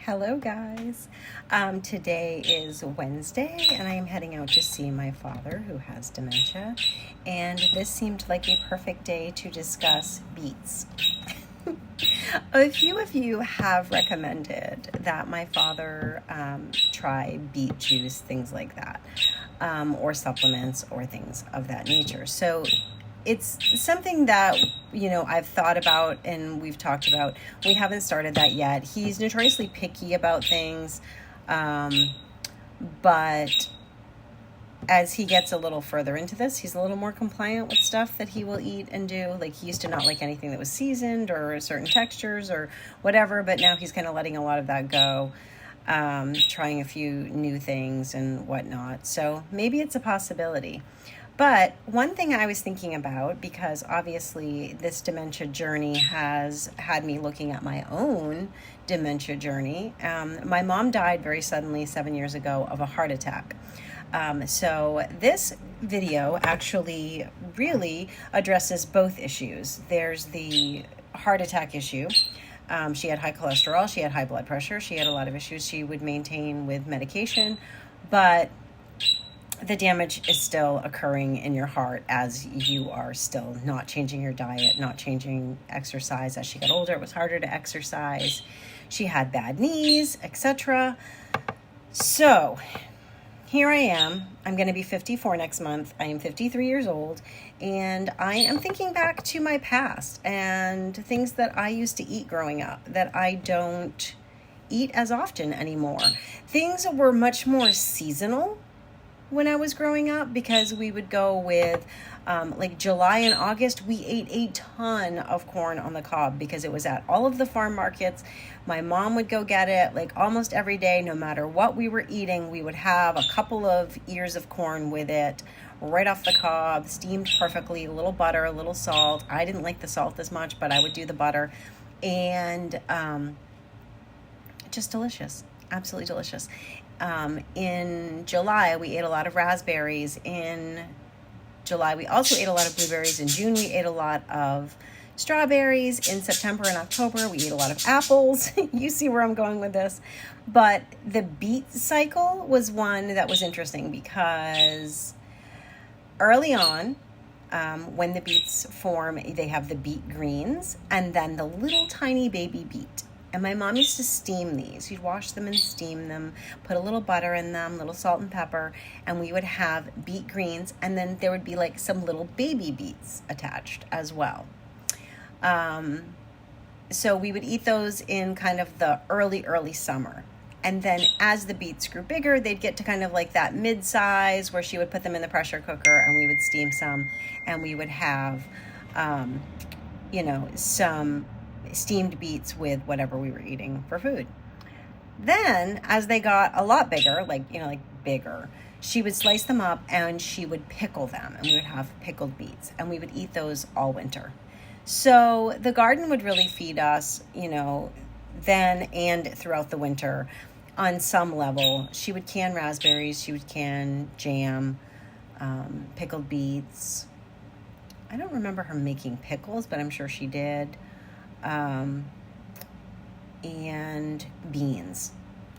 Hello, guys. Today is Wednesday, and I am heading out to see my father who has dementia. And this seemed like a perfect day to discuss beets. A few of you have recommended that my father try beet juice, things like that, or supplements or things of that nature. So it's something that I've thought about and we've talked about. We haven't started that yet. He's notoriously picky about things, but as he gets a little further into this, he's a little more compliant with stuff that he will eat and do. Like, he used to not like anything that was seasoned or certain textures or whatever, but now he's kind of letting a lot of that go, trying a few new things and whatnot. So maybe it's a possibility. But one thing I was thinking about, because obviously this dementia journey has had me looking at my own dementia journey. My mom died very suddenly 7 years ago of a heart attack. So this video actually really addresses both issues. There's the heart attack issue. She had high cholesterol, she had high blood pressure, she had a lot of issues she would maintain with medication, but the damage is still occurring in your heart as you are still not changing your diet, not changing exercise. As she got older, it was harder to exercise. She had bad knees, etc. So here I am. I'm going to be 54 next month. I am 53 years old, and I am thinking back to my past and things that I used to eat growing up that I don't eat as often anymore. Things were much more seasonal when I was growing up, because we would go with like July and August, we ate a ton of corn on the cob because it was at all of the farm markets. My mom would go get it like almost every day. No matter what we were eating, we would have a couple of ears of corn with it right off the cob, steamed perfectly, a little butter, a little salt. I didn't like the salt as much, but I would do the butter, and just delicious, absolutely delicious. In July, we ate a lot of raspberries. In July, we also ate a lot of blueberries. In June, we ate a lot of strawberries. In September and October, we ate a lot of apples. You see where I'm going with this. But the beet cycle was one that was interesting, because early on, when the beets form, they have the beet greens and then the little tiny baby beet. And my mom used to steam these. She'd wash them and steam them, put a little butter in them, little salt and pepper, and we would have beet greens, and then there would be like some little baby beets attached as well. So we would eat those in kind of the early summer. And then as the beets grew bigger, they'd get to kind of like that mid-size where she would put them in the pressure cooker and we would steam some, and we would have, some steamed beets with whatever we were eating for food. Then as they got a lot bigger, bigger, she would slice them up and she would pickle them, and we would have pickled beets, and we would eat those all winter. So the garden would really feed us, then and throughout the winter on some level. She would can raspberries, she would can jam, pickled beets. I don't remember her making pickles, but I'm sure she did. And beans,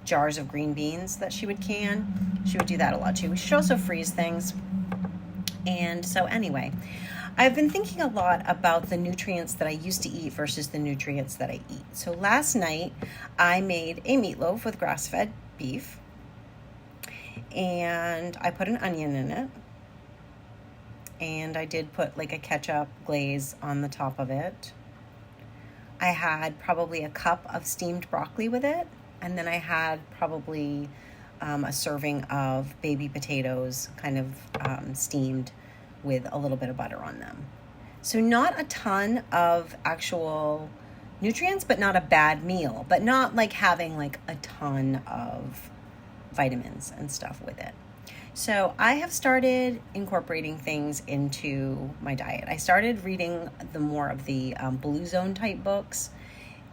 jars of green beans that she would can. She would do that a lot too. She should also freeze things. And so anyway, I've been thinking a lot about the nutrients that I used to eat versus the nutrients that I eat. So last night I made a meatloaf with grass-fed beef, and I put an onion in it, and I did put like a ketchup glaze on the top of it. I had probably a cup of steamed broccoli with it, and then I had probably a serving of baby potatoes kind of steamed with a little bit of butter on them. So not a ton of actual nutrients, but not a bad meal, but not like having like a ton of vitamins and stuff with it. So I have started incorporating things into my diet. I started reading the more of the Blue Zone type books,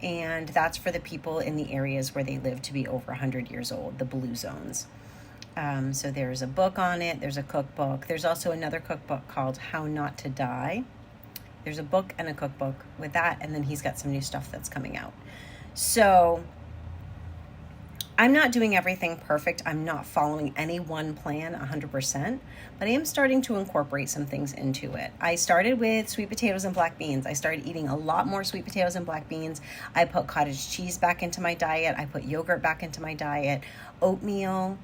and that's for the people in the areas where they live to be over 100 years old, the Blue Zones. So there's a book on it, there's a cookbook. There's also another cookbook called How Not to Die. There's a book and a cookbook with that, and then he's got some new stuff that's coming out. So I'm not doing everything perfect. I'm not following any one plan 100%, but I am starting to incorporate some things into it. I started with sweet potatoes and black beans. I started eating a lot more sweet potatoes and black beans. I put cottage cheese back into my diet. I put yogurt back into my diet, oatmeal.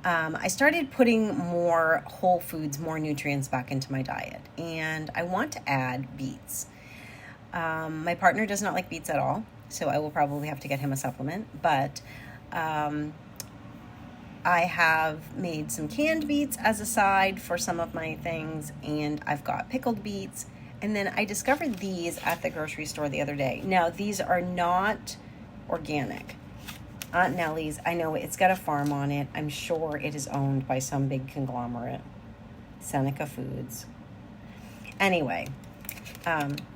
I started putting more whole foods, more nutrients back into my diet, and I want to add beets. My partner does not like beets at all, so I will probably have to get him a supplement, but I have made some canned beets as a side for some of my things, and I've got pickled beets. And then I discovered these at the grocery store the other day. Now, these are not organic. Aunt Nellie's, I know it's got a farm on it. I'm sure it is owned by some big conglomerate. Seneca Foods. Anyway,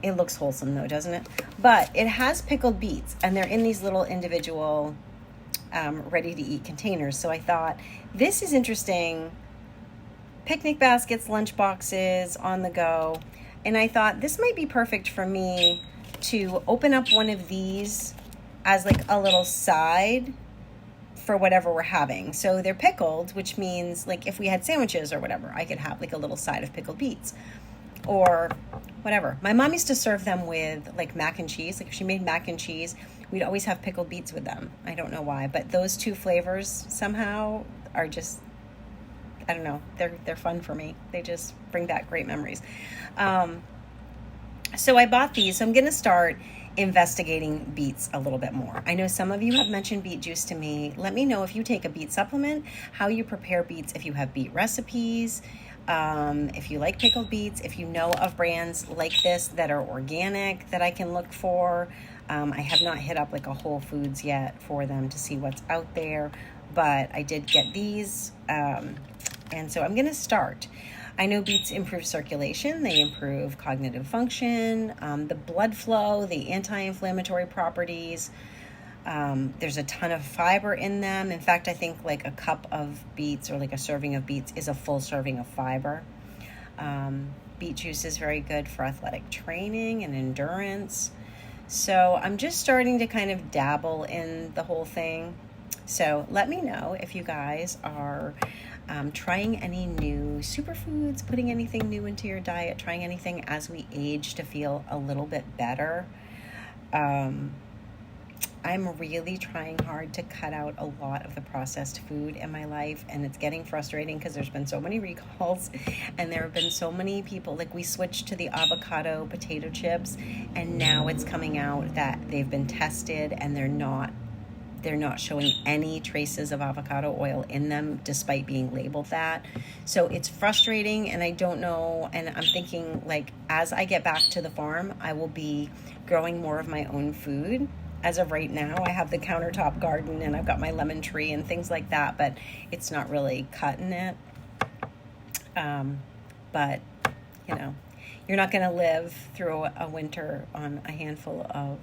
it looks wholesome though, doesn't it? But it has pickled beets, and they're in these little individual ready-to-eat containers. So I thought, this is interesting. Picnic baskets, lunch boxes, on the go. And I thought this might be perfect for me to open up one of these as like a little side for whatever we're having. So they're pickled, which means like if we had sandwiches or whatever, I could have like a little side of pickled beets or whatever. My mom used to serve them with like mac and cheese. Like if she made mac and cheese, we'd always have pickled beets with them. I don't know why, but those two flavors somehow are just, I don't know, they're fun for me. They just bring back great memories. So I bought these. So I'm going to start investigating beets a little bit more. I know some of you have mentioned beet juice to me. Let me know if you take a beet supplement, how you prepare beets, if you have beet recipes, if you like pickled beets, if you know of brands like this that are organic that I can look for. I have not hit up like a Whole Foods yet for them to see what's out there, but I did get these. And so I'm going to start. I know beets improve circulation, they improve cognitive function, the blood flow, the anti-inflammatory properties. There's a ton of fiber in them. In fact, I think like a cup of beets or like a serving of beets is a full serving of fiber. Beet juice is very good for athletic training and endurance. So I'm just starting to kind of dabble in the whole thing. So let me know if you guys are trying any new superfoods, putting anything new into your diet, trying anything as we age to feel a little bit better. I'm really trying hard to cut out a lot of the processed food in my life, and it's getting frustrating because there's been so many recalls and there have been so many people, like we switched to the avocado potato chips, and now it's coming out that they've been tested and they're not showing any traces of avocado oil in them despite being labeled that. So it's frustrating, and I don't know, and I'm thinking like as I get back to the farm, I will be growing more of my own food. As of right now, I have the countertop garden and I've got my lemon tree and things like that, but it's not really cutting it. But, you know, you're not going to live through a winter on a handful of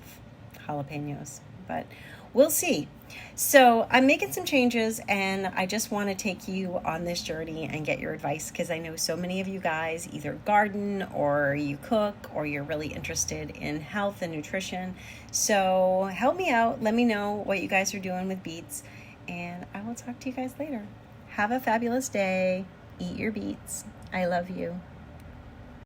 jalapenos, but we'll see. So I'm making some changes, and I just want to take you on this journey and get your advice, because I know so many of you guys either garden or you cook or you're really interested in health and nutrition. So help me out. Let me know what you guys are doing with beets, and I will talk to you guys later. Have a fabulous day. Eat your beets. I love you.